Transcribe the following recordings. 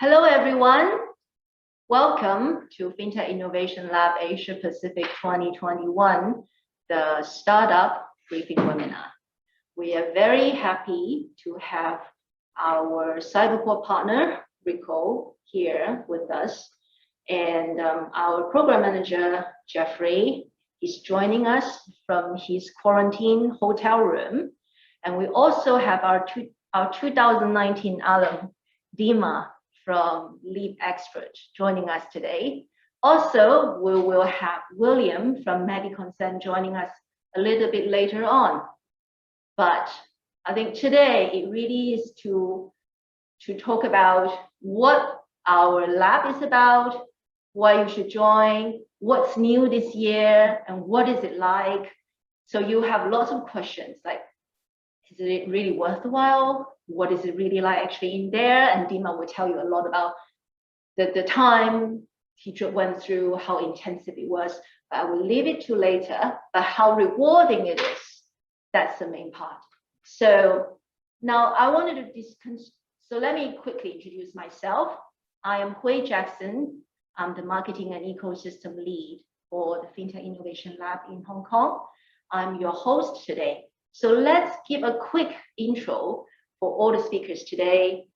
Hello, everyone. Welcome to FinTech Innovation Lab Asia-Pacific 2021, the Startup Briefing Webinar. We are very happy to have our Cyberport partner, Rico, here with us. And our program manager, Jeffrey, is joining us from his quarantine hotel room. And we also have our 2019 alum, Dima, from LeapXpert joining us today. Also, we will have William from MediConCen joining us a little bit later on. But I think today it really is to talk about what our lab is about, why you should join, what's new this year, and what is it like. So you have lots of questions like, is it really worthwhile? What is it really like actually in there? And Dima will tell you a lot about the time he went through, how intensive it was. But I will leave it to later, but how rewarding it is, that's the main part. So now I wanted to so let me quickly introduce myself. I am Hui Jackson. I'm the marketing and ecosystem lead for the FinTech Innovation Lab in Hong Kong. I'm your host today. So let's give a quick intro for all the speakers today.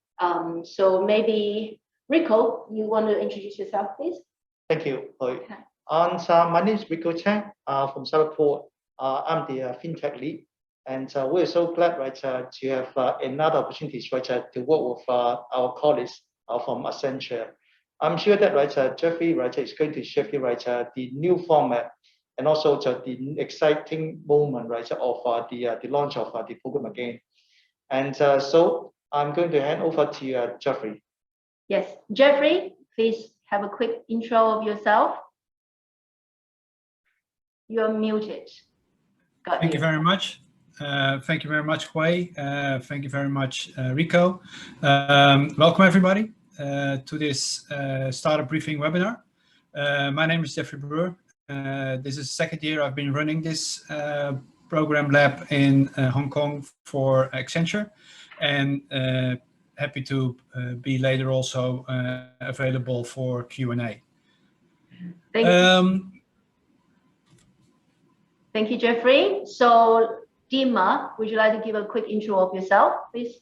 So maybe Rico, you want to introduce yourself, please? Thank you, Hui. Okay. My name is Rico Tang from Cyberport. I'm the FinTech lead. And we're so glad, right, to have another opportunity, right, to work with our colleagues from Accenture. I'm sure that, right, Jeffrey, right, is going to share you, right, the new format and also the exciting moment, right, of the launch of the program again. And so I'm going to hand over to Jeffrey. Yes, Jeffrey, please have a quick intro of yourself. You're muted. Thank you very much. Thank you very much, Hui. Thank you very much, Rico. Welcome, everybody, to this startup briefing webinar. My name is Jeffrey Brewer. This is the second year I've been running this program lab in Hong Kong for Accenture, and happy to be later also available for Q&A. Thank you. Thank you, Jeffrey. So Dima, would you like to give a quick intro of yourself, please?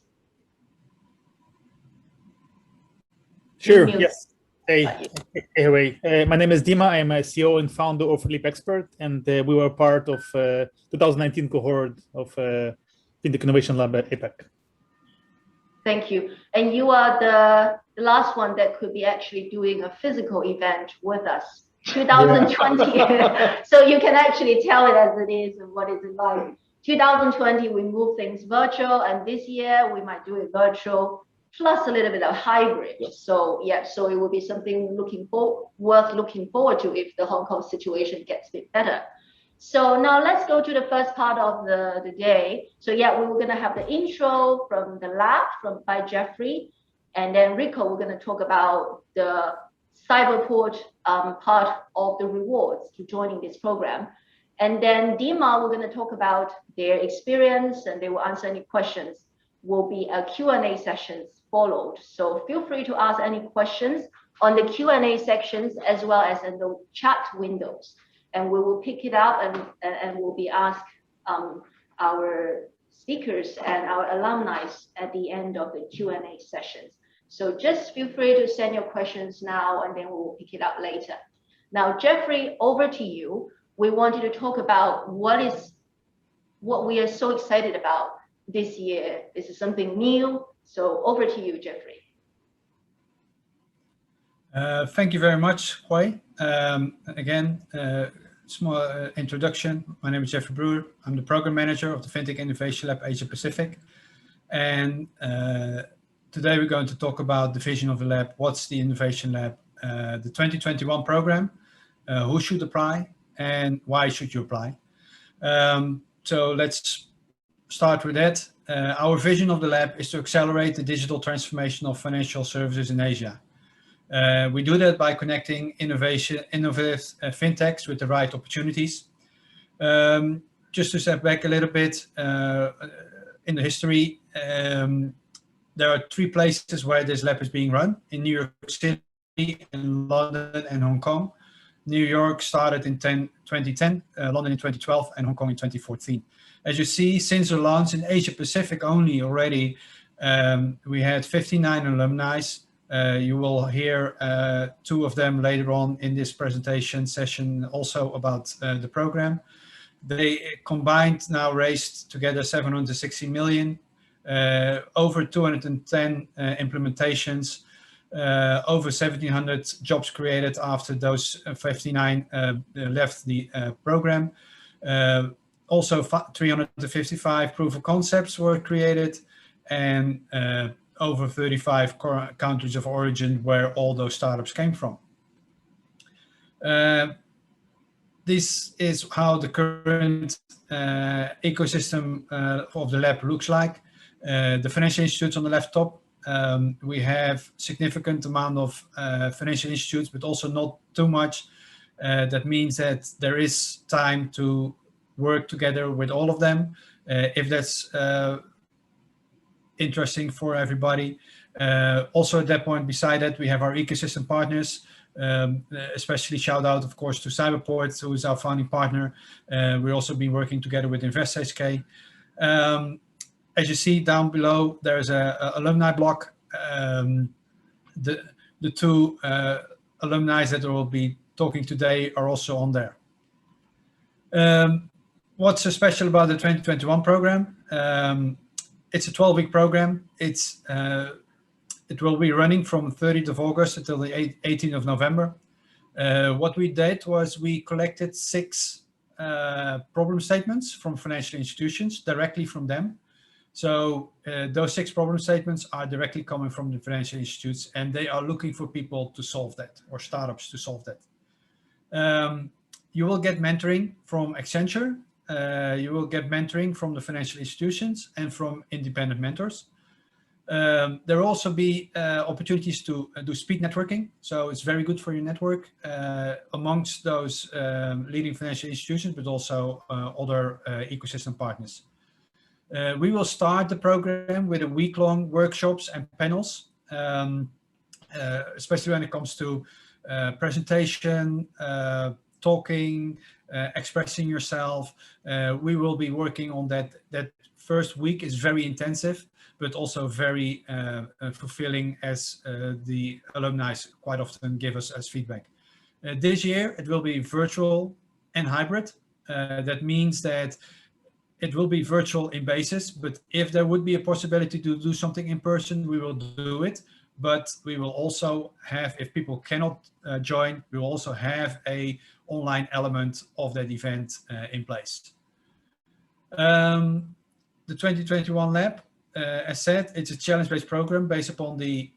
Sure, yes. Hey, anyway, my name is Dima. I'm a CEO and founder of LeapXpert, and we were part of 2019 cohort of FinTech Innovation Lab at APAC. Thank you. And you are the last one that could be actually doing a physical event with us, 2020. Yeah. So you can actually tell it as it is and what is it like. 2020, we moved things virtual, and this year we might do it virtual, plus a little bit of hybrid. Yes. So yeah, so it will be something worth looking forward to if the Hong Kong situation gets a bit better. So now let's go to the first part of the day. So yeah, we were gonna have the intro from the lab by Jeffrey, and then Rico, we're gonna talk about the Cyberport part of the rewards to joining this program. And then Dima, we're gonna talk about their experience, and they will answer any questions. Will be a Q&A sessions followed. So feel free to ask any questions on the Q&A sections as well as in the chat windows. And we will pick it up and we'll be asked our speakers and our alumni at the end of the Q&A sessions. So just feel free to send your questions now and then we will pick it up later. Now, Jeffrey, over to you. We wanted to talk about what we are so excited about this year. This is something new. So over to you, Jeffrey. Thank you very much, Hui. Again, small introduction. My name is Jeffrey Brewer. I'm the program manager of the FinTech Innovation Lab Asia-Pacific. And today we're going to talk about the vision of the lab. What's the Innovation Lab? The 2021 program, who should apply and why should you apply? So let's start with that. Our vision of the lab is to accelerate the digital transformation of financial services in Asia. We do that by connecting innovative fintechs with the right opportunities. Just to step back a little bit in the history, there are 3 places where this lab is being run: in New York City, in London, and Hong Kong. New York started in 2010, London in 2012, and Hong Kong in 2014. As you see, since the launch in Asia Pacific only already, we had 59 alumni. You will hear 2 of them later on in this presentation session also about the program. They combined now raised together 760 million, over 210 implementations, over 1,700 jobs created after those 59 left the program. Also 355 proof of concepts were created, and over 35 countries of origin where all those startups came from. This is how the current ecosystem of the lab looks like. The financial institutes on the left top. We have significant amount of financial institutes, but also not too much. That means that there is time to work together with all of them. If that's interesting for everybody. Also at that point, beside that, we have our ecosystem partners, especially shout out, of course, to Cyberport, who is our founding partner. We've also been working together with InvestHK. As you see down below, there's a alumni block. The 2 alumni that will be talking today are also on there. What's so special about the 2021 program? It's a 12-week program. It will be running from 30th of August until the 18th of November. What we did was we collected 6 problem statements from financial institutions directly from them. So those 6 problem statements are directly coming from the financial institutes, and they are looking for people to solve that, or startups to solve that. You will get mentoring from Accenture. You will get mentoring from the financial institutions and from independent mentors. There will also be opportunities to do speed networking. So it's very good for your network amongst those leading financial institutions, but also other ecosystem partners. We will start the program with a week-long workshops and panels, especially when it comes to presentation, talking, expressing yourself. We will be working on that. That first week is very intensive, but also very fulfilling, as the alumni quite often give us as feedback. This year, it will be virtual and hybrid. That means that it will be virtual in basis, but if there would be a possibility to do something in person, we will do it. But we will also have, if people cannot join, we will also have a online element of that event in place. The 2021 lab, as said, it's a challenge-based program based upon the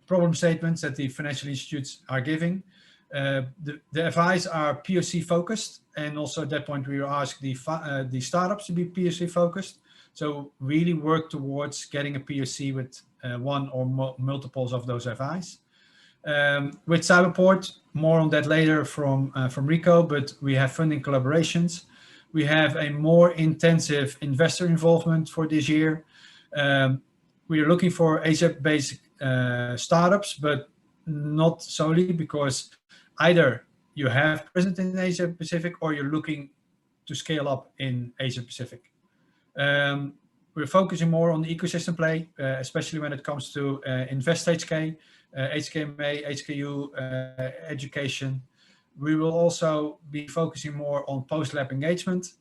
problem statements that the financial institutes are giving. The advice are POC focused, and also at that point we will ask the startups to be POC focused. So really work towards getting a POC with one or multiples of those FIs. With Cyberport, more on that later from Rico, but we have funding collaborations. We have a more intensive investor involvement for this year. We are looking for Asia-based startups, but not solely, because either you have presence in Asia-Pacific or you're looking to scale up in Asia-Pacific. We're focusing more on the ecosystem play, especially when it comes to InvestHK, HKMA, HKU, education. We will also be focusing more on post-lab engagement,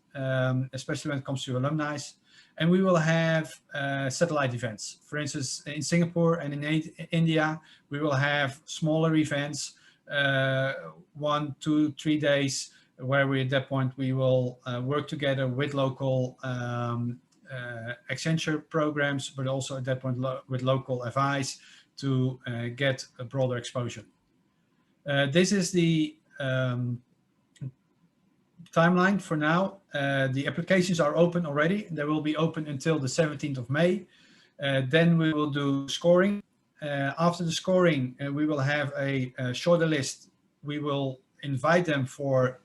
especially when it comes to alumni. And we will have satellite events. For instance, in Singapore and in India, we will have smaller events, 1, 2, 3 days, where we at that point we will work together with local Accenture programs, but also at that point with local FIs to get a broader exposure. This is the timeline for now. The applications are open already. They will be open until the 17th of May. Then we will do scoring. After the scoring, we will have a shorter list. We will invite them for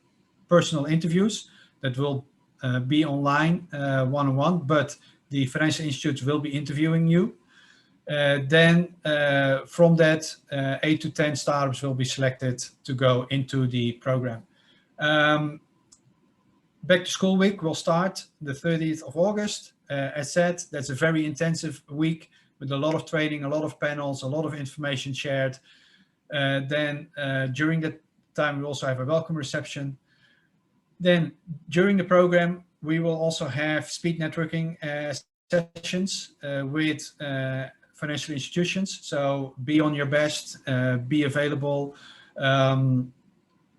personal interviews that will be online one-on-one, but the financial institutes will be interviewing you. Then from that, 8 to 10 startups will be selected to go into the program. Back to school week will start the 30th of August. As said, that's a very intensive week with a lot of training, a lot of panels, a lot of information shared. Then during that time, we also have a welcome reception. Then during the program, we will also have speed networking sessions with financial institutions. So be on your best, be available.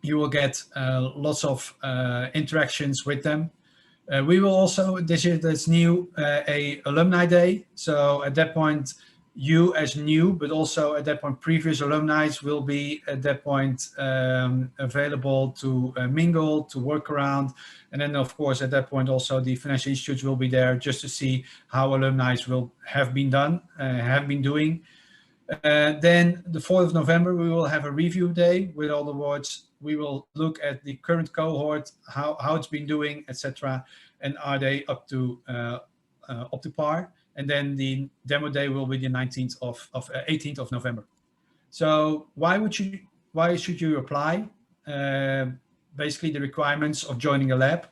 You will get lots of interactions with them. We will also, this year that's new, a alumni day. So at that point, you as new, but also at that point, previous alumni will be at that point available to mingle, to work around. And then of course, at that point, also the financial institutes will be there just to see how alumni will have been doing. Then the 4th of November, we will have a review day with all the awards. We will look at the current cohort, how it's been doing, etc. And are they up to par? And then the demo day will be the 18th of November. So why should you apply? Basically the requirements of joining a lab.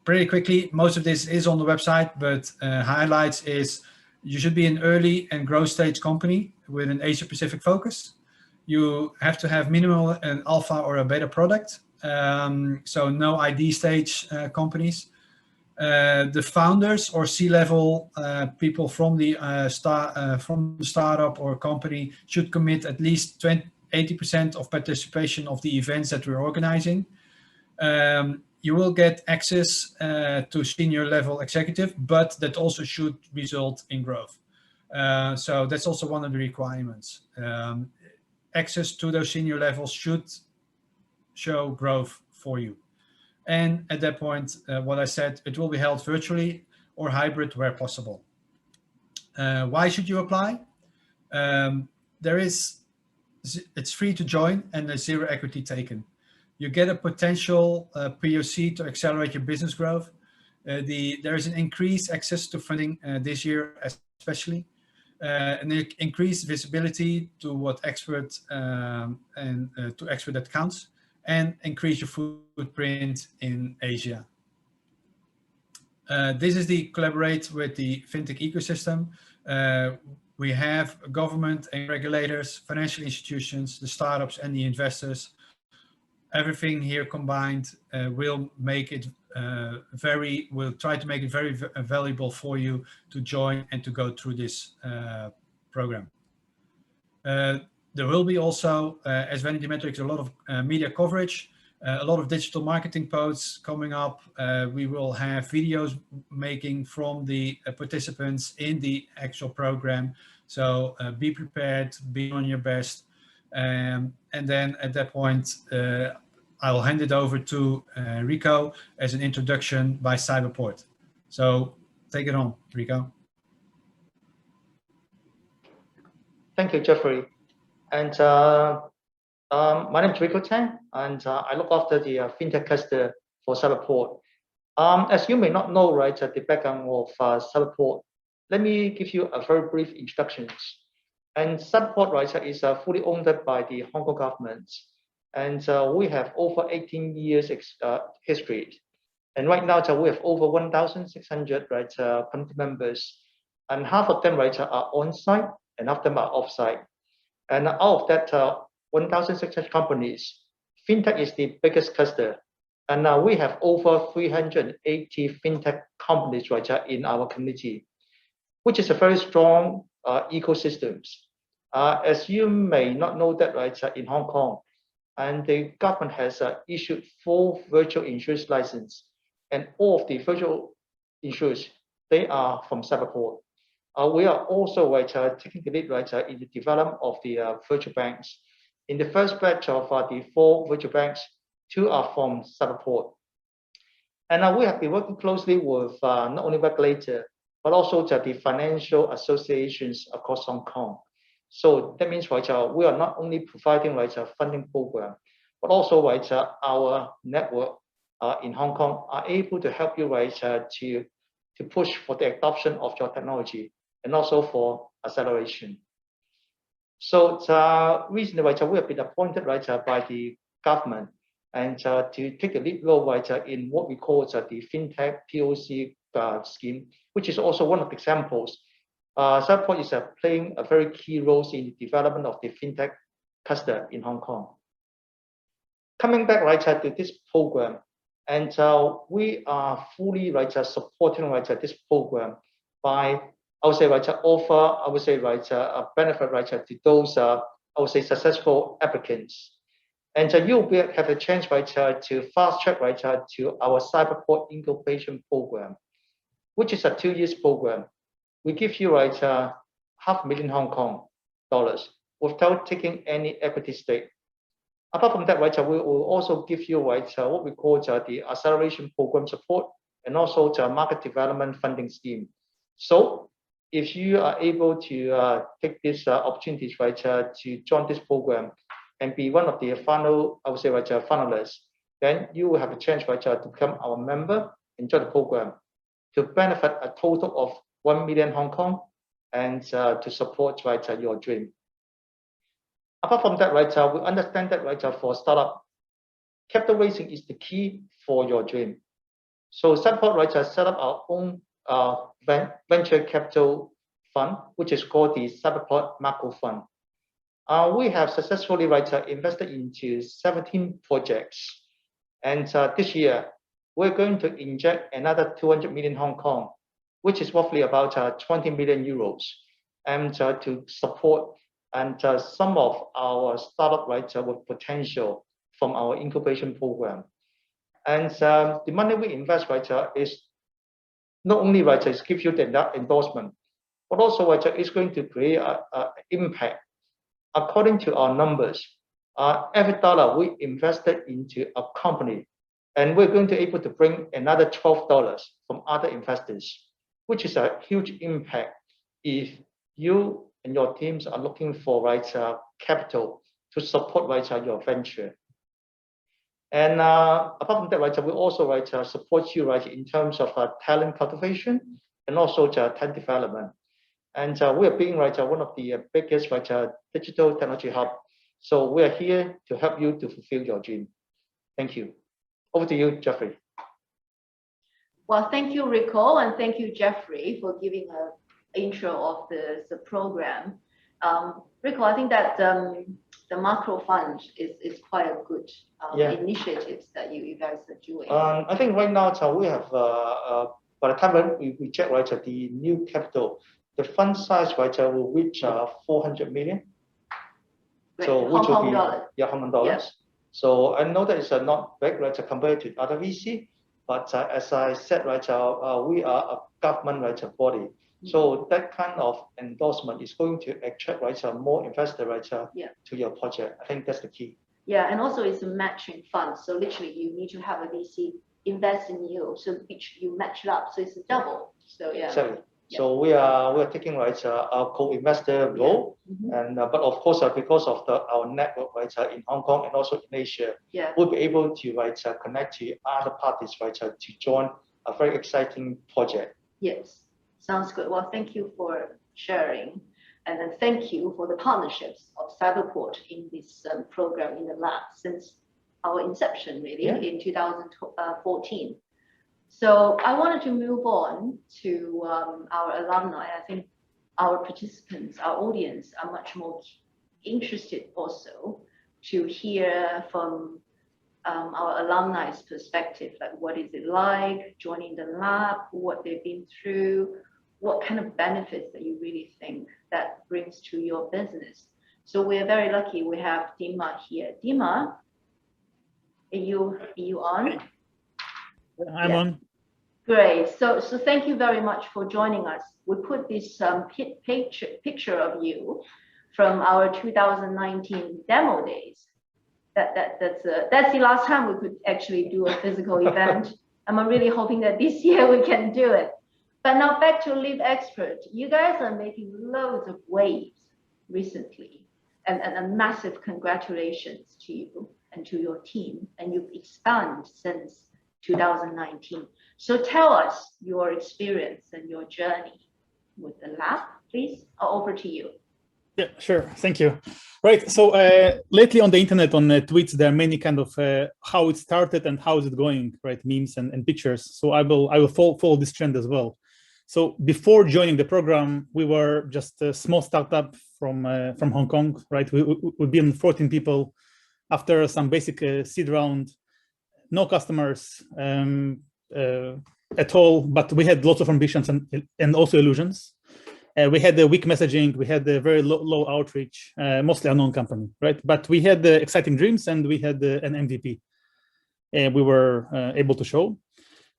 Pretty quickly, most of this is on the website, but highlights is you should be an early and growth stage company with an Asia-Pacific focus. You have to have minimal an alpha or a beta product. So no ID stage companies. The founders or C-level people from the startup or company should commit at least 80% of participation of the events that we're organizing. You will get access to senior level executive, but that also should result in growth. So that's also one of the requirements. Access to those senior levels should show growth for you. And at that point, what I said, it will be held virtually or hybrid where possible. Why should you apply? It's free to join and there's zero equity taken. You get a potential POC to accelerate your business growth. There is an increased access to funding this year, especially, and increased visibility to what expert to expert that counts, and increase your footprint in Asia. This is the collaborate with the FinTech ecosystem. We have government and regulators, financial institutions, the startups and the investors. Everything here combined will make it we'll try to make it very valuable for you to join and to go through this program. There will be also, as Vanity Metrics, a lot of media coverage, a lot of digital marketing posts coming up. We will have videos making from the participants in the actual program. So be prepared, be on your best. And then at that point, I will hand it over to Rico as an introduction by Cyberport. So take it on, Rico. Thank you, Jeffrey. And my name is Rico Tang, and I look after the FinTech cluster for Cyberport. As you may not know, right, at the background of Cyberport, let me give you a very brief introduction. And Cyberport, right, is fully owned by the Hong Kong government. And we have over 18 years history. And right now, we have over 1,600 right, community members. And half of them right, are on-site and half of them are off-site. And out of that 1,600 companies, FinTech is the biggest cluster. And now we have over 380 FinTech companies right, in our community, which is a very strong ecosystem. As you may not know that right, in Hong Kong, and the government has issued 4 virtual insurance licenses, and all of the virtual insurers, they are from Cyberport. We are also right, taking the lead right, in the development of the virtual banks. In the first batch of the 4 virtual banks, 2 are from Cyberport. And we have been working closely with not only regulators, but also the financial associations across Hong Kong. So that means right, we are not only providing right, a funding program, but also right, our network in Hong Kong are able to help you right, to to push for the adoption of your technology and also for acceleration. So recently, right, we have been appointed, right, by the government and to take a lead role, right, in what we call the FinTech POC scheme, which is also one of the examples. Cyberport is playing a very key role in the development of the FinTech cluster in Hong Kong. Coming back, right, to this program, and we are fully, right, supporting, right, this program by, I would say, right, offer, I would say, right, a benefit, right, to those, I would say, successful applicants. And you will have a chance, right, to fast track, right, to our Cyberport incubation program, which is a 2-year program. We give you, right, $500,000 Hong Kong dollars without taking any equity stake. Apart from that, right, we will also give you, right, what we call the acceleration program support and also the market development funding scheme. So if you are able to take these opportunities, right, to join this program and be one of the final, I would say, right, finalists, then you will have a chance, right, to become our member and join the program to benefit a total of 1 million Hong Kong and to support, right, your dream. Apart from that, right, we understand that, right, for startup, capital raising is the key for your dream. So Cyberport, right, set up our own venture capital fund, which is called the Cyberport Macro Fund. We have successfully, right, invested into 17 projects. And this year, we're going to inject another 200 million Hong Kong, which is roughly about 20 million euros, and to support and some of our startup, right, with potential from our incubation program. And the money we invest, right, is not only, right, is give you the endorsement, but also, right, is going to create an impact. According to our numbers, every dollar we invested into a company, and we're going to be able to bring another $12 from other investors, which is a huge impact if you and your teams are looking for, right, capital to support, right, your venture. And apart from that, right, we also, right, support you, right, in terms of talent cultivation and also talent development. And we are being, right, one of the biggest, right, digital technology hub. So we are here to help you to fulfill your dream. Thank you. Over to you, Jeffrey. Well, thank you, Rico, and thank you, Jeffrey, for giving an intro of the program. Rico, I think that the macro fund is quite a good initiatives that you guys are doing. I think right now we have, by the time we check, right, the new capital, the fund size, right, will reach 400 million. Right. So Hong Kong dollars. Yeah, Hong Kong dollars. Yeah. So I know that it's not big, right, compared to other VC, but as I said, right, we are a government, right, body. So that kind of endorsement is going to attract, right, more investor, right, to your project. I think that's the key. Yeah, and also it's a matching fund. So literally you need to have a VC invest in you, so which you match it up. So it's a double. So yeah. Exactly. Yeah. So we are taking, right, our co-investor role, and but of course because of our network, right, in Hong Kong and also in Asia, we'll be able to, right, connect to other parties, right, to join a very exciting project. Yes. Sounds good. Well, thank you for sharing. And then thank you for the partnerships of Cyberport in this program in the lab since our inception, really, in 2014. So I wanted to move on to our alumni. I think our participants, our audience are much more interested also to hear from our alumni's perspective, like what is it like joining the lab, what they've been through, what kind of benefits that you really think that brings to your business. So we're very lucky we have Dima here. Dima, are you on? I'm on. Great. So thank you very much for joining us. We put this picture of you from our 2019 demo days. That's the last time we could actually do a physical event. I'm really hoping that this year we can do it. But now back to LeapXpert. You guys are making loads of waves recently, and a massive congratulations to you and to your team. And you've expanded since 2019. So tell us your experience and your journey with the lab, please. Over to you. Yeah, sure. Thank you. Right. So lately on the internet, on tweets, there are many kind of how it started and how is it going, right? Memes and pictures. So I will follow this trend as well. So before joining the program, we were just a small startup from Hong Kong, right? We've been 14 people. After some basic seed round, no customers at all, but we had lots of ambitions and also illusions. We had the weak messaging, we had the very low outreach, mostly unknown company, right? But we had the exciting dreams and we had an MVP we were able to show.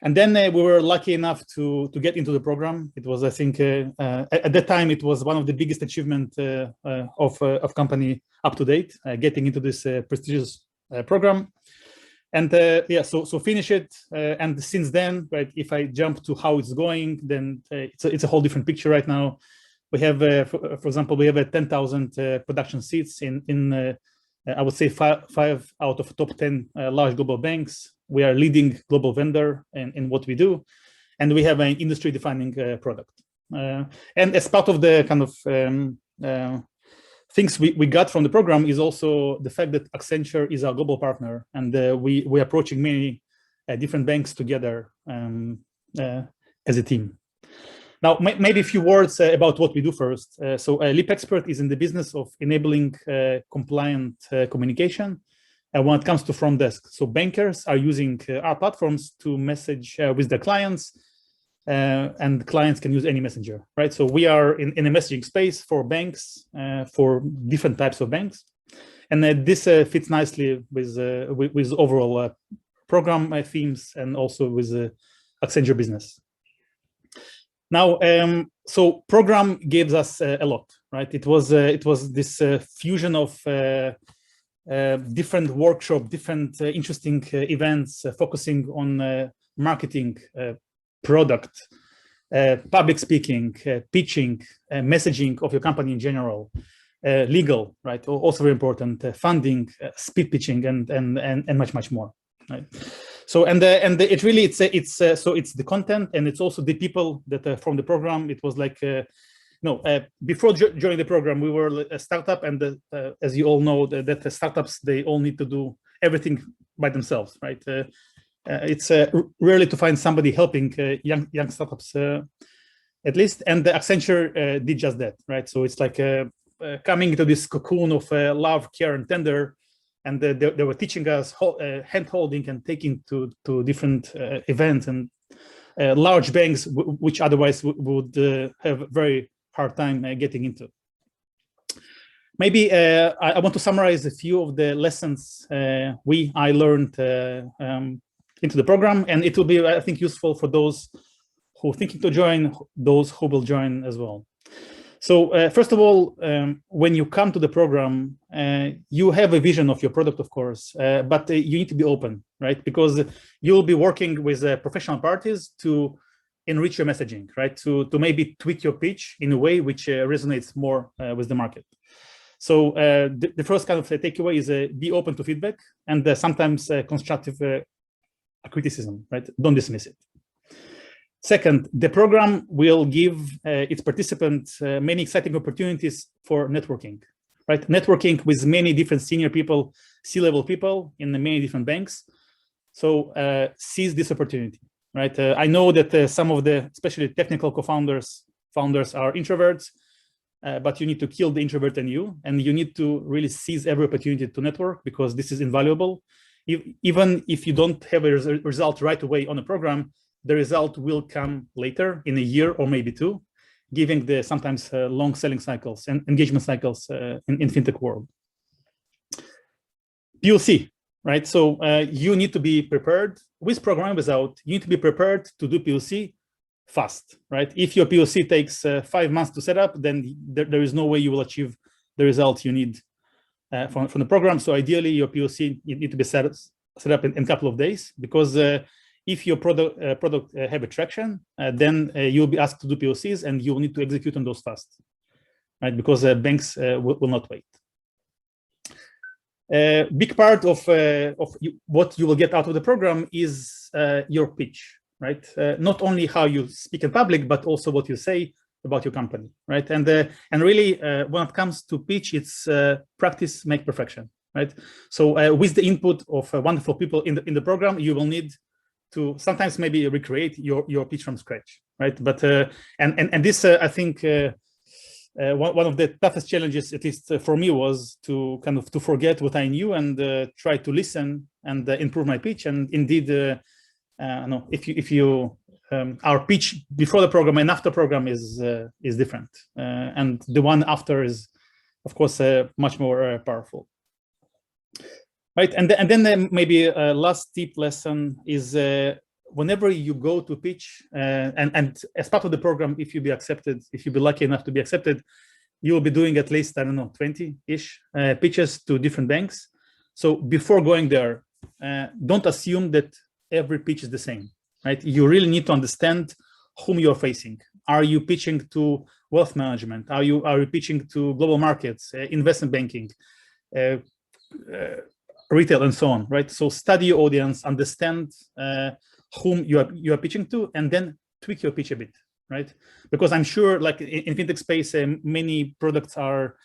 And then we were lucky enough to get into the program. It was, I think, at that time, it was one of the biggest achievements of company up to date, getting into this prestigious program. And yeah, so finish it. And since then, right, if I jump to how it's going, then it's a whole different picture right now. We have, for example, we have 10,000 production seats in I would say five out of top 10 large global banks. We are leading global vendor in what we do, and we have an industry-defining product. And as part of the kind of things we got from the program is also the fact that Accenture is our global partner, and we're approaching many different banks together as a team. Now, maybe a few words about what we do first. So LeapXpert is in the business of enabling compliant communication when it comes to front desk. So bankers are using our platforms to message with their clients, and clients can use any messenger, right? So we are in a messaging space for banks, for different types of banks. And this fits nicely with overall program themes and also with Accenture business. Now, so program gives us a lot, right? It was this fusion of different workshop, different interesting events focusing on marketing, product, public speaking, pitching, messaging of your company in general, legal, right? Also very important, funding, speed pitching, and much more, right? So it really it's so it's the content and it's also the people that from the program. It was like before joining the program we were a startup, and as you all know that the startups, they all need to do everything by themselves, right? It's rarely to find somebody helping young startups at least, and the Accenture did just that, right? So it's like coming into this cocoon of love, care, and tender. And they were teaching us hand-holding and taking to different events and large banks, which otherwise would have a very hard time getting into. Maybe I want to summarize a few of the lessons I learned into the program, and it will be, I think, useful for those who are thinking to join, those who will join as well. So first of all, when you come to the program, you have a vision of your product, of course, but you need to be open, right? Because you'll be working with professional parties to enrich your messaging, right? To maybe tweak your pitch in a way which resonates more with the market. So the first kind of takeaway is be open to feedback and sometimes constructive criticism, right? Don't dismiss it. Second, the program will give its participants many exciting opportunities for networking, right? Networking with many different senior people, C-level people in many different banks. So seize this opportunity, right? I know that some of the, especially technical founders are introverts, but you need to kill the introvert in you, and you need to really seize every opportunity to network, because this is invaluable. Even if you don't have a result right away on a program, the result will come later in a year or maybe two, giving the sometimes long selling cycles and engagement cycles in fintech world. POC, right? So you need to be prepared with program without. You need to be prepared to do POC fast, right? If your POC takes 5 months to set up, then there is no way you will achieve the result you need from the program. So ideally, your POC need to be set up in a couple of days, because if your product have a traction, then you'll be asked to do POCs, and you will need to execute on those fast, right? Because banks will not wait. Big part of what you will get out of the program is your pitch, right? Not only how you speak in public, but also what you say about your company, right? And really, when it comes to pitch, it's practice make perfection, right? So with the input of wonderful people in the program, you will need to sometimes maybe recreate your pitch from scratch, right? But and this I think one of the toughest challenges, at least for me, was to kind of to forget what I knew and try to listen and improve my pitch. And indeed, no, if you our pitch before the program and after program is different, and the one after is, of course, much more powerful. Right, and then maybe a last tip lesson is whenever you go to pitch, and as part of the program, if you be accepted, if you be lucky enough to be accepted, you will be doing at least, I don't know, 20-ish pitches to different banks. So before going there, don't assume that every pitch is the same, right? You really need to understand whom you're facing. Are you pitching to wealth management? Are you pitching to global markets, investment banking, retail, and so on, right? So study your audience, understand whom you are pitching to, and then tweak your pitch a bit, right? Because I'm sure, like in fintech space, many products are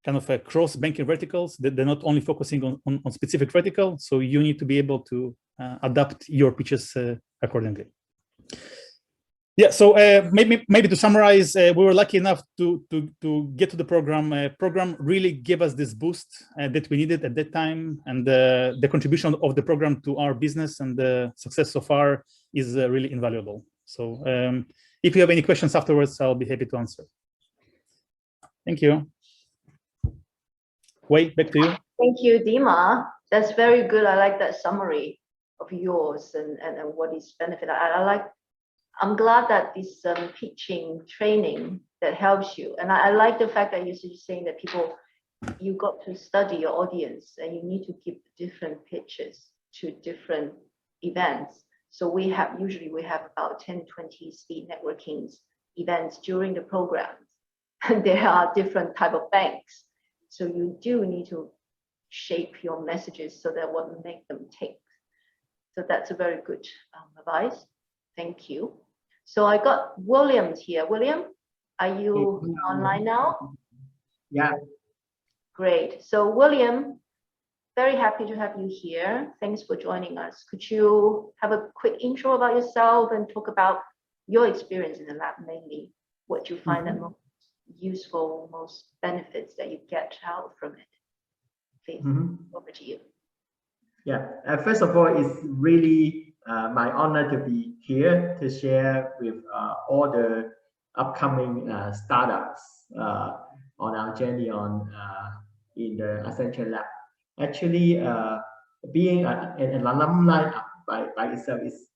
kind of cross banking verticals. They're not only focusing on specific vertical, so you need to be able to adapt your pitches accordingly. Yeah, so maybe to summarize, we were lucky enough to get to the program. Program really gave us this boost that we needed at that time, and the contribution of the program to our business and the success so far is really invaluable. So if you have any questions afterwards, I'll be happy to answer. Thank you. Wei, back to you. Thank you, Dima. That's very good. I like that summary of yours and what is benefit. I'm glad that this pitching training that helps you. And I like the fact that you're saying that you got to study your audience and you need to give different pitches to different events. So usually we have about 10, 20 speed networking events during the program. And there are different type of banks. So you do need to shape your messages so that what make them tick. So that's a very good advice. Thank you. So I got Williams here. William, are you online now? Yeah. Great. So William, very happy to have you here. Thanks for joining us. Could you have a quick intro about yourself and talk about your experience in the lab, mainly what you find the most useful, most benefits that you get out from it? Please, over to you. Yeah. First of all, it's really my honor to be here to share with all the upcoming startups on our journey in the Accenture Lab. Actually, being an alumni by itself is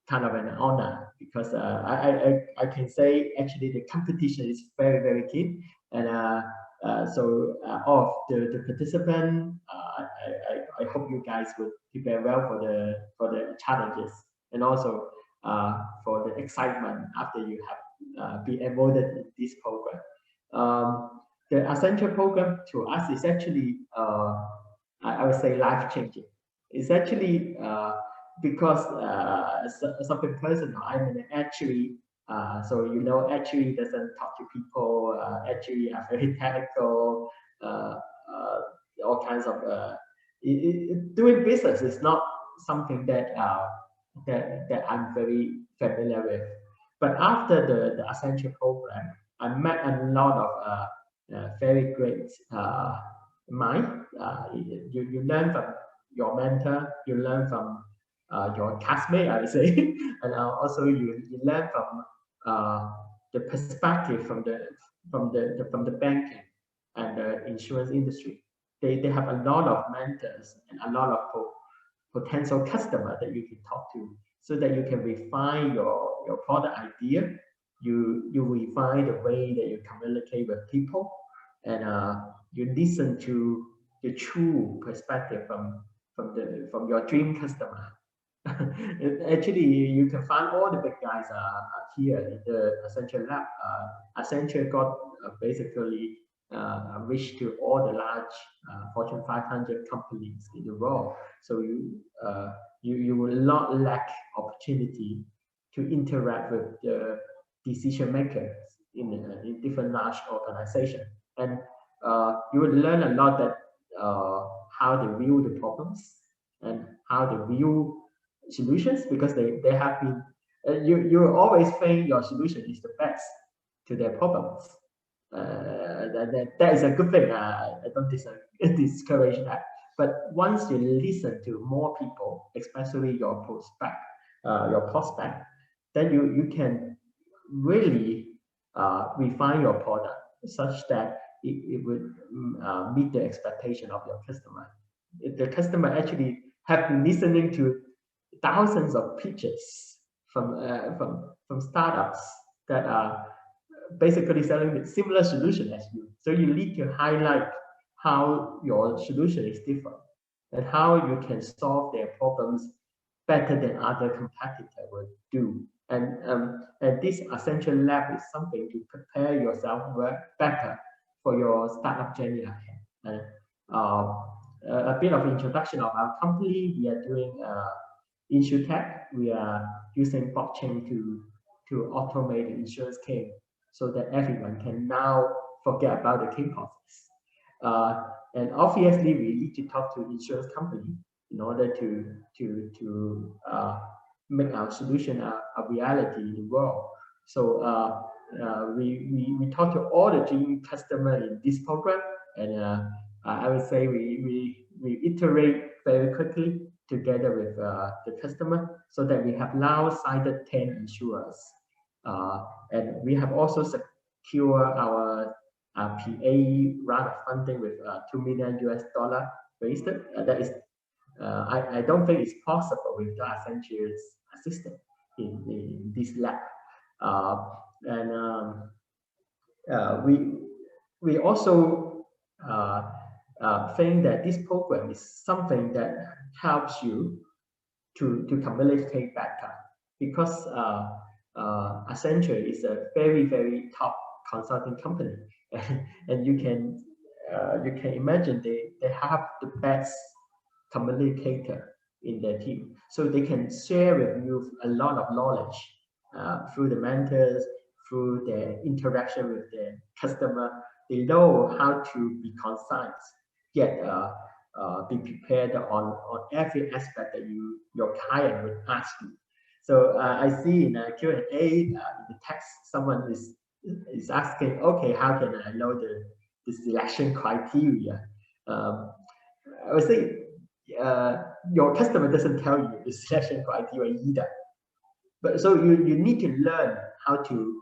kind of an honor, because I can say actually the competition is very, very keen, and so of the participants, I hope you guys would prepare well for the challenges, and also for the excitement after you have been enrolled in this program. The Accenture program to us is actually I would say life-changing. It's actually because something personal. I'm an actuary. So actuary doesn't talk to people. Actuary are very technical. All kinds of doing business is not something that I'm very familiar with. But after the Accenture program, I met a lot of very great minds. You learn from your mentor. You learn from your classmate, I would say, and also you learn from the perspective from the banking and the insurance industry. They have a lot of mentors and a lot of potential customers that you can talk to, so that you can refine your product idea. You refine the way that you communicate with people, and you listen to the true perspective from your dream customer. Actually, you can find all the big guys here in the Accenture Lab. Accenture got basically reach to all the large Fortune 500 companies in the world. So you will not lack opportunity to interact with the decision makers in different large organizations. And you will learn a lot that how they view the problems and how they view solutions, because they have been, you always think your solution is the best to their problems. That is a good thing. I don't discourage that. But once you listen to more people, especially your prospect, then you can really refine your product such that it would meet the expectation of your customer. If the customer actually have been listening to thousands of pitches from startups that are basically selling a similar solution as you. So you need to highlight how your solution is different and how you can solve their problems better than other competitors would do. And this Essential Lab is something to prepare yourself better for your startup journey ahead. A bit of introduction of our company. We are doing InsurTech. We are using blockchain to automate the insurance claim so that everyone can now forget about the claim process. And obviously, we need to talk to insurance company in order to make our solution a reality in the world. So we talk to all the dream customers in this program, and I would say we iterate very quickly together with the customer, so that we have now signed 10 insurers, and we have also secured our PA round of funding with $2 million raised. That is, I don't think it's possible with the Accenture's assistant in this lab. We also think that this program is something that helps you to communicate better, because Accenture is a very top consulting company, and you can imagine they have the best communicator in their team, so they can share with you a lot of knowledge through the mentors, through their interaction with the customer. They know how to be concise, yet be prepared on every aspect that your client would ask you. So I see in a Q&A in the text, someone is asking, okay, how can I know the selection criteria? I would say your customer doesn't tell you the selection criteria either. But so you need to learn how to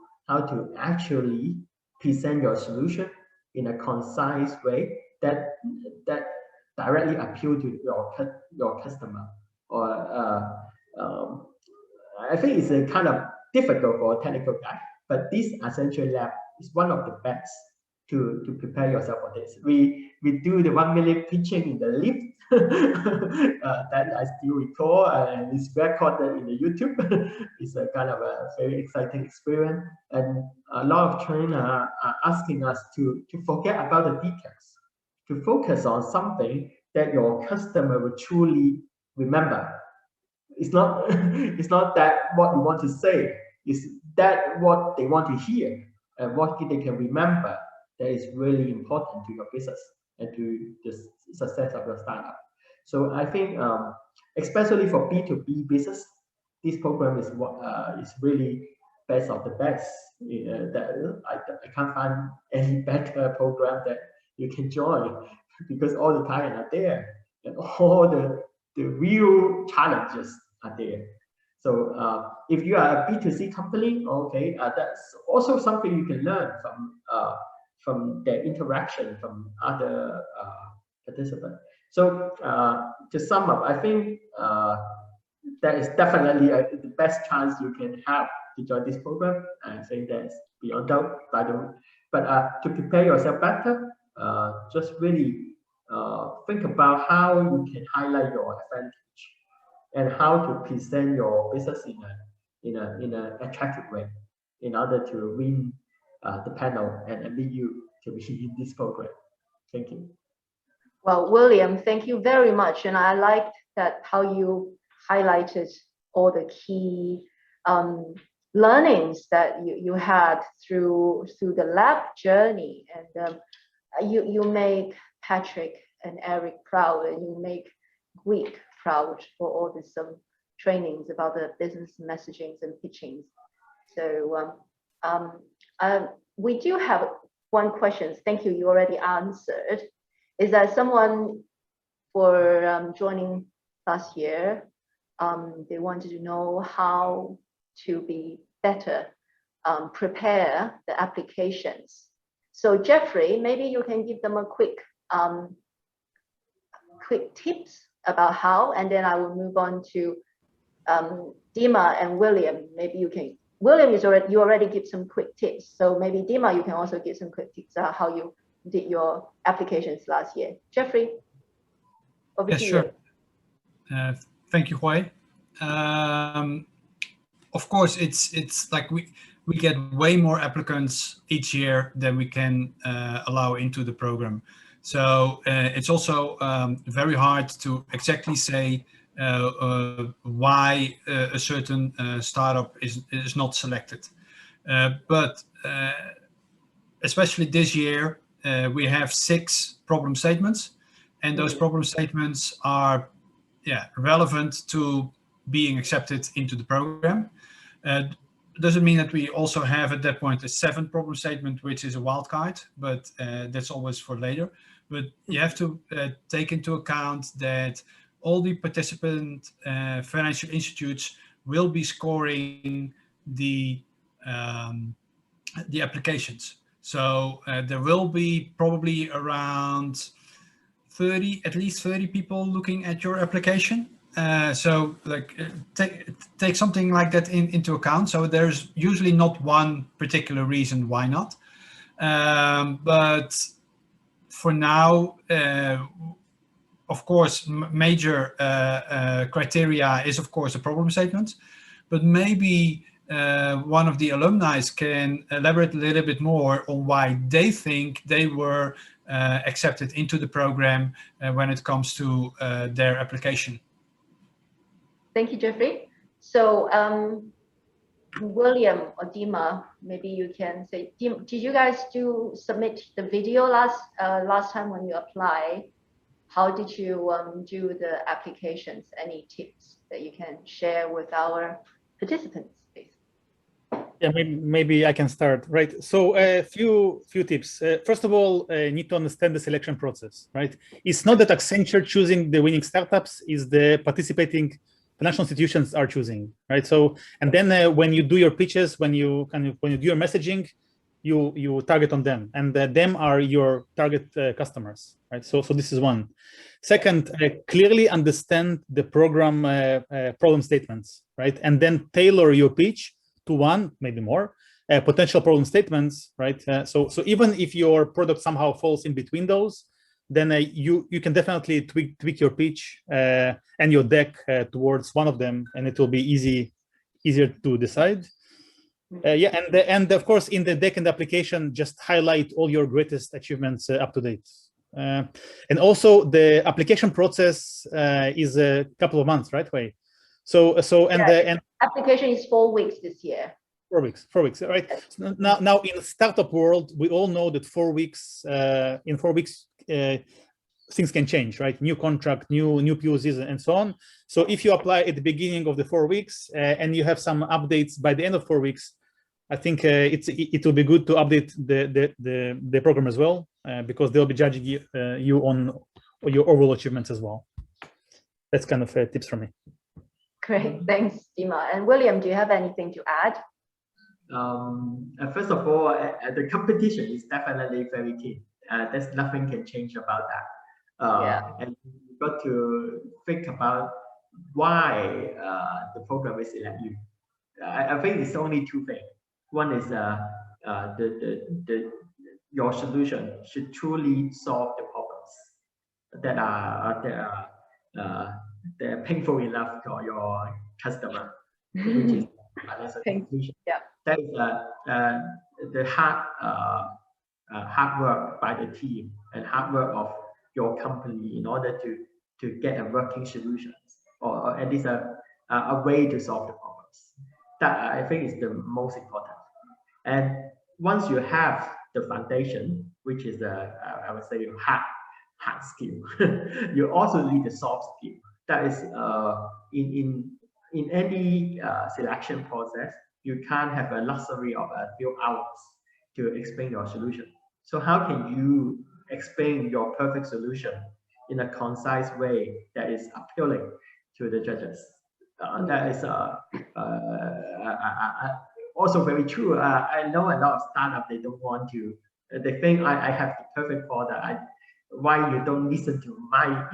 actually present your solution in a concise way that directly appeal to your customer. Or I think it's a kind of difficult for a technical guy, but this Essential Lab is one of the best to prepare yourself for this. We do the 1 minute pitching in the lift that I still recall, and it's recorded in the YouTube. It's a kind of a very exciting experience, and a lot of trainers are asking us to forget about the details, to focus on something that your customer will truly remember. It's not that what you want to say, it's that what they want to hear and what they can remember that is really important to your business and to the success of your startup. So I think, especially for B2B business, this program is what is really best of the best. That I can't find any better program that you can join, because all the clients are there and all the real challenges are there. So if you are a B2C company, okay, that's also something you can learn from their interaction from other participants. So to sum up, I think that is definitely the best chance you can have to join this program. I think that's beyond doubt. But to prepare yourself better, just really think about how you can highlight your advantage and how to present your business in an attractive way in order to win the panel and lead you to be in this program. Thank you. Well, William, thank you very much. And I liked that how you highlighted all the key learnings that you had through the lab journey, and you make Patrick and Eric proud, and you make Greek proud for all this trainings about the business messagings and pitchings. So we do have one question. Thank you. You already answered. Is that someone for joining last year? They wanted to know how to be better prepare the applications. So Jeffrey, maybe you can give them a quick tips about how, and then I will move on to Dima and William. Maybe you can. William you already give some quick tips. So maybe Dima, you can also give some quick tips about how you did your applications last year. Jeffrey, over to sure. you. Thank you, Hui. Of course, it's like we get way more applicants each year than we can allow into the program. So it's also very hard to exactly say why a certain startup is not selected. But especially this year, we have 6 problem statements, and those problem statements are relevant to being accepted into the program. Doesn't mean that we also have at that point a 7th problem statement, which is a wild card, but that's always for later. But you have to take into account that all the participant financial institutes will be scoring the applications. So there will be probably around at least 30 people looking at your application. So like take something like that into account. So there's usually not one particular reason why not. But for now, of course, major criteria is of course a problem statement, but maybe one of the alumni can elaborate a little bit more on why they think they were accepted into the program when it comes to their application. Thank you, Jeffrey. So William or Dima, maybe you can say, did you guys submit the video last time when you applied? How did you do the applications? Any tips that you can share with our participants, please? Yeah, maybe I can start, right? So a few tips. First of all, need to understand the selection process, right? It's not that Accenture choosing the winning startups, is the participating financial institutions are choosing, right? So, and then when you do your pitches, when you do your messaging, you target on them, and them are your target customers, right? So this is one. Second, clearly understand the program problem statements, right? And then tailor your pitch to one, maybe more, potential problem statements, right? So even if your product somehow falls in between those, then you can definitely tweak your pitch and your deck towards one of them, and it will be easier to decide. Yeah, and of course in the deck and the application, just highlight all your greatest achievements up to date. And also the application process is a couple of months, right? Wait. So and application is 4 weeks this year. 4 weeks, right? So now in the startup world, we all know that 4 weeks. In 4 weeks, things can change, right? New contract, new POCs, and so on. So if you apply at the beginning of the 4 weeks and you have some updates by the end of 4 weeks, I think it will be good to update the program as well, because they'll be judging you on your overall achievements as well. That's kind of tips from me. Great, thanks, Dima. And William, do you have anything to add? First of all, the competition is definitely very keen. There's nothing can change about that. And you've got to think about why the program is select you. I think it's only 2 things. One is your solution should truly solve the problems that are they're painful enough for your customer, which is financial institution. Yeah. That is the hard work by the team and hard work of your company in order to get a working solution, or at least a way to solve the problems. That I think is the most important. And once you have the foundation, which is I would say hard skill, you also need the soft skill. That is in any selection process, you can't have a luxury of a few hours to explain your solution. So how can you explain your perfect solution in a concise way that is appealing to the judges? That is also very true. I know a lot of startups, they don't want to, they think I have the perfect product. Why you don't listen to my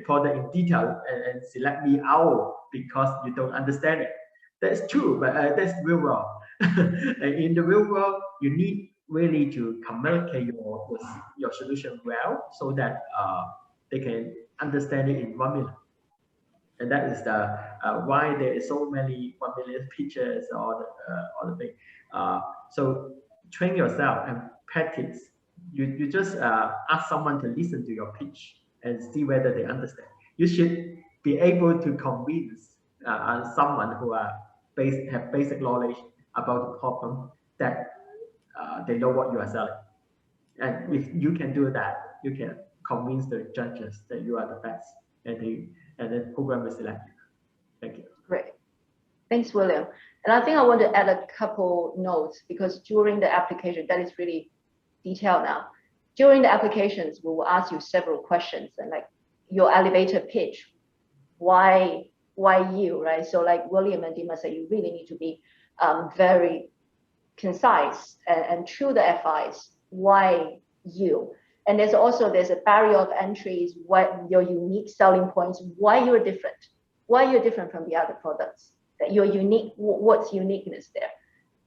product in detail and select me out because you don't understand it? That's true, but that's real world. In the real world, you need really to communicate your solution well so that they can understand it in 1 minute. And that is the why there is so many 1 million pitches or the thing. So train yourself and practice. You just ask someone to listen to your pitch and see whether they understand. You should be able to convince someone who have basic knowledge about the problem that they know what you are selling. And if you can do that, you can convince the judges that you are the best, and the program will select you. Thank you. Great. Thanks, William. And I think I want to add a couple notes because during the application, that is really detailed now. During the applications, we will ask you several questions and like your elevator pitch. Why you, right? So like William and Dima said, you really need to be very concise and through the FIs. Why you? And there's a barrier of entries, what your unique selling points, why you're different from the other products, that you're unique, what's uniqueness there.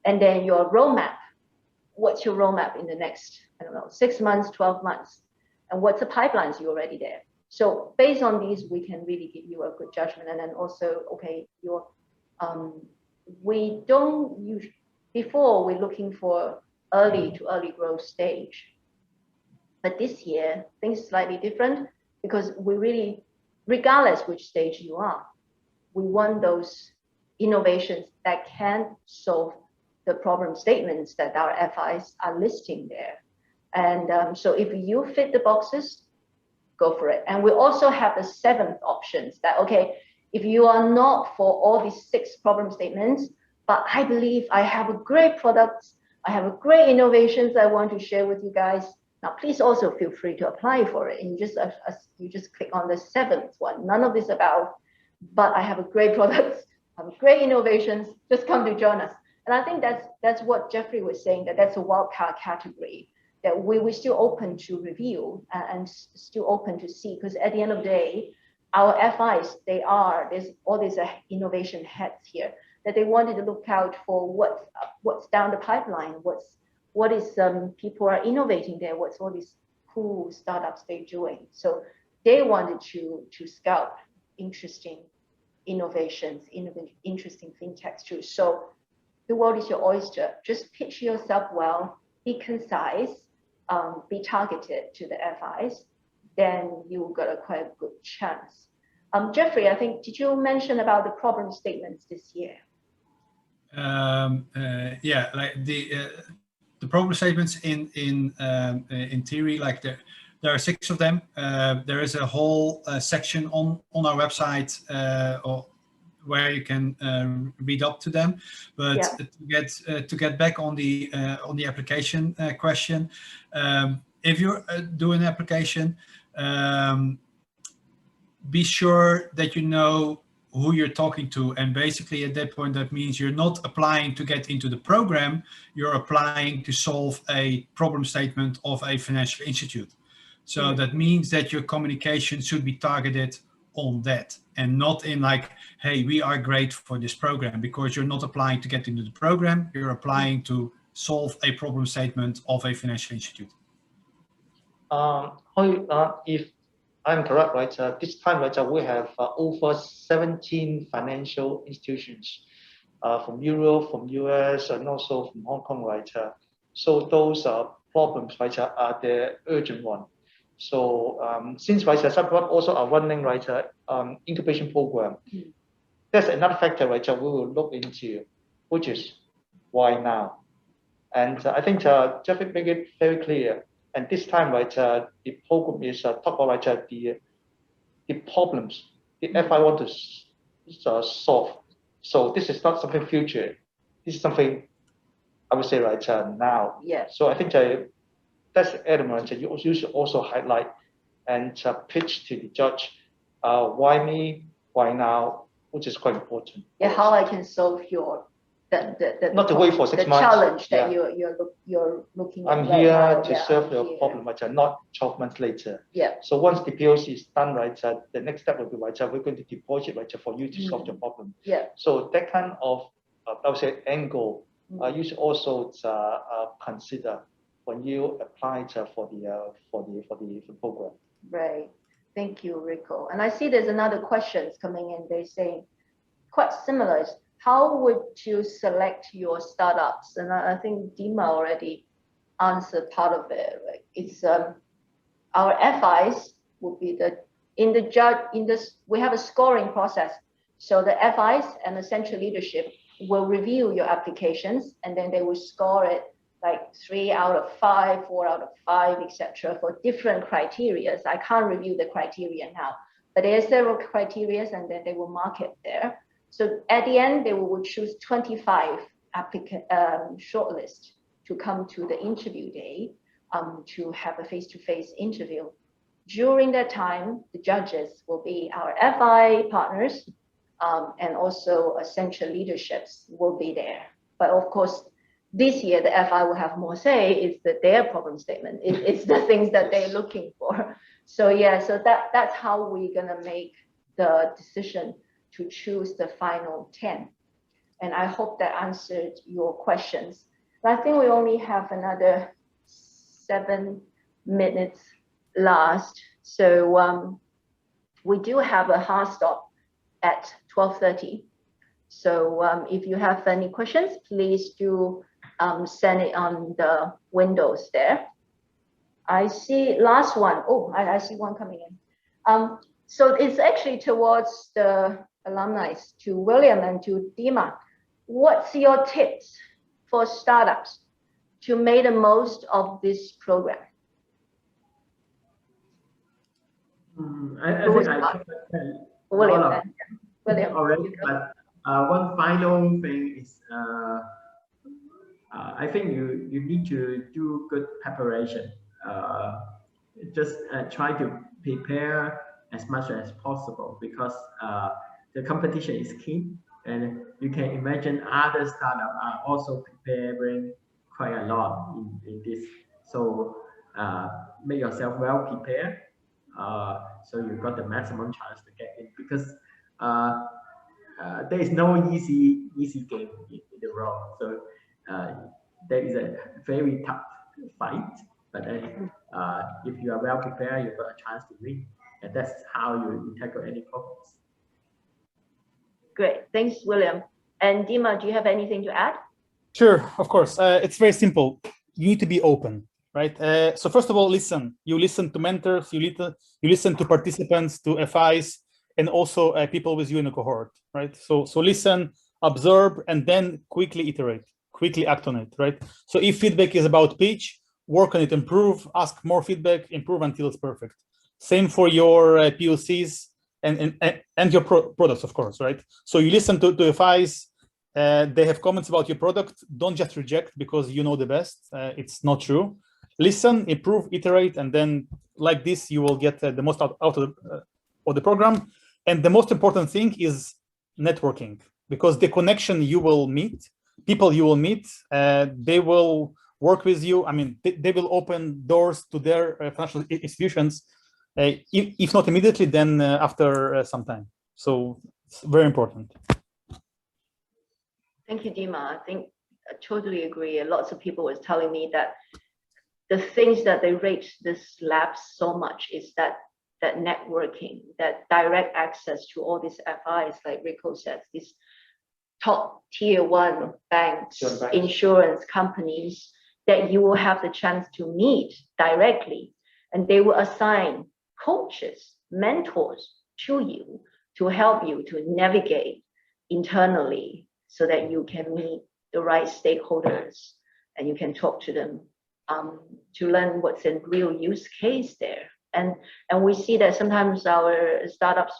And then your roadmap, what's your roadmap in the next, 6 months, 12 months, and what's the pipelines you already there. So based on these, we can really give you a good judgment. And then also, okay, we don't use, before we're looking for early growth stage. But this year, things are slightly different because we really, regardless which stage you are, we want those innovations that can solve the problem statements that our FIs are listing there. And so if you fit the boxes, go for it. And we also have the 7th options that, okay, if you are not for all these 6 problem statements, but I believe I have a great product, I have a great innovations I want to share with you guys. Now, please also feel free to apply for it. And you just click on the 7th one. None of this about, but I have a great product, I have great innovations, just come to join us. And I think that's what Jeffrey was saying, that's a wildcard category that we're still open to review and still open to see, because at the end of the day, our FIs, there's all these innovation heads here that they wanted to look out for what's down the pipeline, what is people are innovating there, what's all these cool startups they're doing. So they wanted to scout interesting innovations, interesting fintechs too. So the world is your oyster. Just pitch yourself well, be concise, be targeted to the FIs, then you got a quite good chance. Jeffrey, I think, did you mention about the problem statements this year? Yeah, like the problem statements in theory, like there are 6 of them. There is a whole section on our website where you can read up to them. But to get back on the application question, if you're doing an application, be sure that you know who you're talking to, and basically at that point that means you're not applying to get into the program, you're applying to solve a problem statement of a financial institute. So that means that your communication should be targeted on that and not in like, hey, we are great for this program, because you're not applying to get into the program, you're applying to solve a problem statement of a financial institute. If I'm correct, right? This time, right, we have over 17 financial institutions from Europe, from US, and also from Hong Kong, right? So those problems, right, are the urgent one. So since, right, Cyberport also are running, right, incubation program, that's another factor, right, we will look into. which is why now? And I think Jeffrey made it very clear. And this time, right, the program is talk about the problems the FI want to solve. So this is not something future. This is something I would say right now. Yeah. So I think that's the element that you should also highlight and pitch to the judge. Why me? Why now? Which is quite important. Yeah, how I can solve your the not to wait for 6 the months. challenge that Yeah. you're looking at. I'm right here now. to Yeah, serve I'm your here. problem, right? Not 12 months later. Yeah. So once the POC is done, right, the next step will be right. We're going to deploy it, right, for you to solve your problem. Yeah. So that kind of, I would say, angle, you should also consider when you apply for the program. Right. Thank you, Rico. And I see there's another questions coming in. They're saying quite similar. How would you select your startups? And I think Dima already answered part of it. Right? It's our FIs will be we have a scoring process. So the FIs and the central leadership will review your applications, and then they will score it like 3 out of 5, 4 out of 5, etc. for different criteria. I can't review the criteria now, but there are several criteria, and then they will mark it there. So at the end, they will choose 25 applicant shortlist to come to the interview day to have a face-to-face interview. During that time, the judges will be our FI partners and also essential leaderships will be there. But of course, this year, the FI will have more say. It's their problem statement. It's the things that they're looking for. So yeah, so that's how we're gonna make the decision to choose the final 10. And I hope that answered your questions. But I think we only have another 7 minutes last. So we do have a hard stop at 12:30. So if you have any questions, please do send it on the windows there. I see last one. Oh, I see one coming in. So it's actually towards the alumni, to William and to Dima. What's your tips for startups to make the most of this program? I think I can William. William. Already, but one final thing is I think you need to do good preparation. Just try to prepare as much as possible, because the competition is keen, and you can imagine other startups are also preparing quite a lot in this. So make yourself well prepared, so you've got the maximum chance to get in, because there is no easy game in the world. So there is a very tough fight, but if you are well prepared, you've got a chance to win, and that's how you tackle any problems. Great, thanks, William. And Dima, do you have anything to add? Sure, of course. It's very simple. You need to be open, right? So first of all, listen. You listen to mentors, you listen to participants, to FIs, and also people with you in a cohort, right? So listen, observe, and then quickly iterate, quickly act on it, right? So if feedback is about pitch, work on it, improve, ask more feedback, improve until it's perfect. Same for your POCs and your products, of course, right? So you listen to FIs, they have comments about your product. Don't just reject because you know the best. It's not true. Listen, improve, iterate, and then like this, you will get the most out of the program. And the most important thing is networking, because the connection you will meet, people you will meet, they will work with you. I mean, they will open doors to their financial institutions, if not immediately, then after some time. So it's very important. Thank you, Dima. I think I totally agree. Lots of people was telling me that the things that they rate this lab so much is that networking, that direct access to all these FIs, like Rico says, these top tier 1 banks, insurance companies, that you will have the chance to meet directly, and they will assign coaches, mentors to you to help you to navigate internally so that you can meet the right stakeholders and you can talk to them to learn what's a real use case there. And we see that sometimes our startups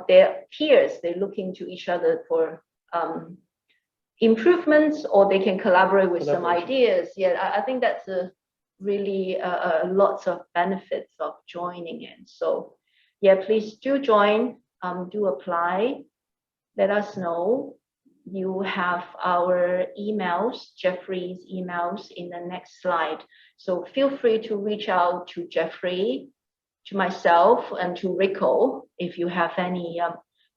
their peers, they're looking to each other for improvements, or they can collaborate with some ideas. Yeah, I think that's really lots of benefits of joining in. So yeah, please do join, do apply, let us know. You have our emails, Jeffrey's emails in the next slide. So feel free to reach out to Jeffrey, to myself, and to Rico if you have any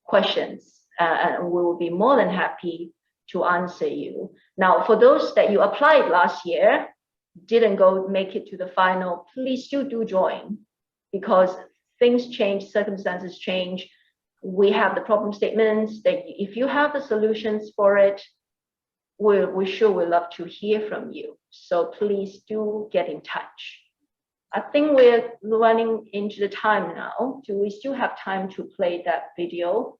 questions, and we will be more than happy to answer you. Now, for those that you applied last year, didn't make it to the final, please do join, because things change, circumstances change. We have the problem statements that if you have the solutions for it, we sure would love to hear from you. So please do get in touch. I think we're running into the time now. Do we still have time to play that video?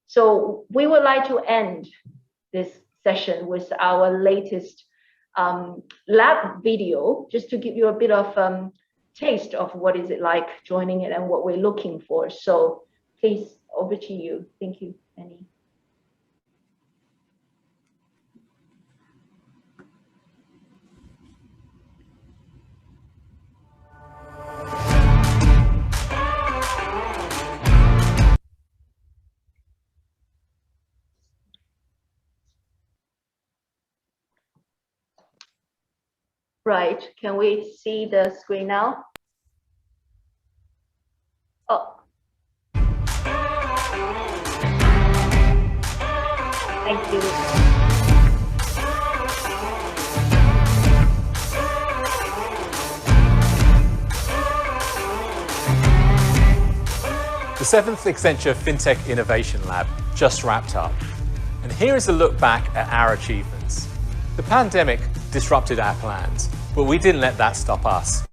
So we would like to end this session with our latest lab video, just to give you a bit of taste of what is it like joining it and what we're looking for. So please, over to you. Thank you, Annie. Right, can we see the screen now? Oh. Thank you. The 7th Accenture FinTech Innovation Lab just wrapped up. And here is a look back at our achievements. The pandemic disrupted our plans, but we didn't let that stop us.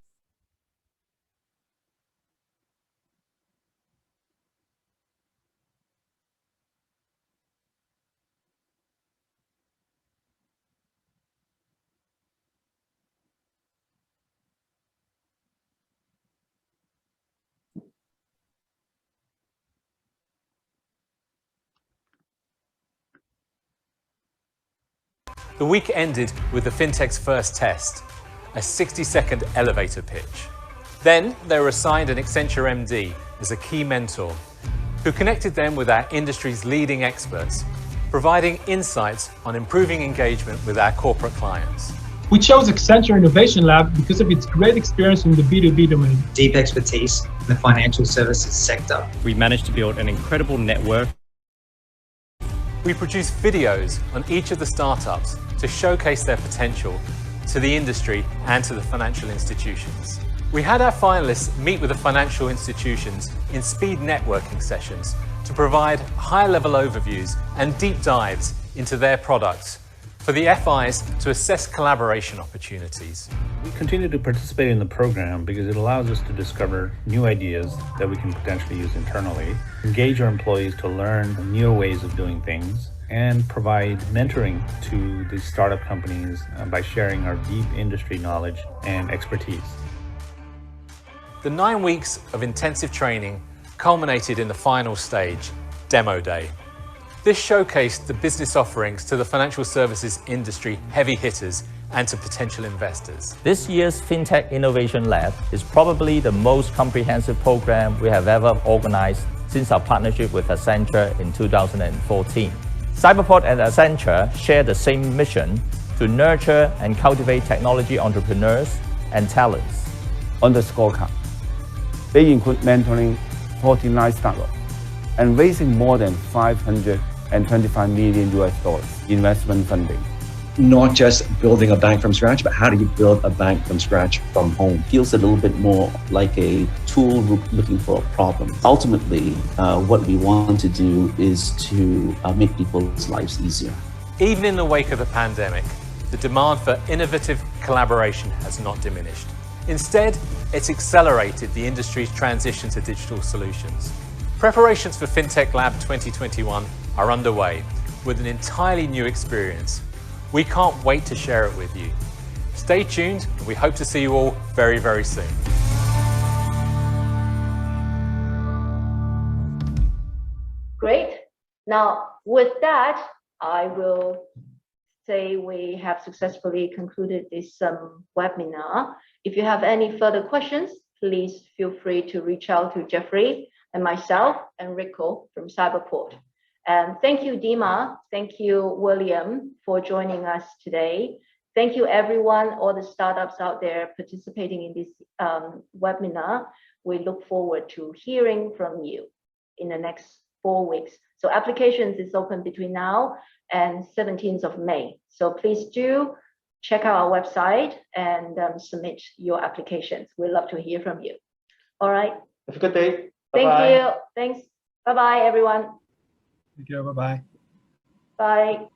The week ended with the FinTech's first test, a 60-second elevator pitch. Then they were assigned an Accenture MD as a key mentor, who connected them with our industry's leading experts, providing insights on improving engagement with our corporate clients. We chose Accenture Innovation Lab because of its great experience in the B2B domain. Deep expertise in the financial services sector. We managed to build an incredible network. We produced videos on each of the startups to showcase their potential to the industry and to the financial institutions. We had our finalists meet with the financial institutions in speed networking sessions to provide high-level overviews and deep dives into their products for the FIs to assess collaboration opportunities. We continue to participate in the program because it allows us to discover new ideas that we can potentially use internally, engage our employees to learn newer ways of doing things, and provide mentoring to the startup companies by sharing our deep industry knowledge and expertise. The 9 weeks of intensive training culminated in the final stage, Demo Day. This showcased the business offerings to the financial services industry heavy hitters and to potential investors. This year's FinTech Innovation Lab is probably the most comprehensive program we have ever organized since our partnership with Accenture in 2014. Cyberport and Accenture share the same mission to nurture and cultivate technology entrepreneurs and talents. On the scorecard, they include mentoring 49 startups and raising more than $525 million investment funding. Not just building a bank from scratch, but how do you build a bank from scratch from home? Feels a little bit more like a tool looking for a problem. Ultimately, what we want to do is to make people's lives easier. Even in the wake of the pandemic, the demand for innovative collaboration has not diminished. Instead, it's accelerated the industry's transition to digital solutions. Preparations for FinTech Lab 2021 are underway, with an entirely new experience. We can't wait to share it with you. Stay tuned, and we hope to see you all very, very soon. Great. Now, with that, I will say we have successfully concluded this webinar. If you have any further questions, please feel free to reach out to Jeffrey and myself and Rico from Cyberport. And thank you, Dima. Thank you, William, for joining us today. Thank you, everyone, all the startups out there participating in this webinar. We look forward to hearing from you in the next 4 weeks. So applications is open between now and 17th of May. So please do check out our website and submit your applications. We'd love to hear from you. All right. Have a good day. Thank you. Thanks. Bye-bye, everyone. Thank you. Bye-bye. Bye.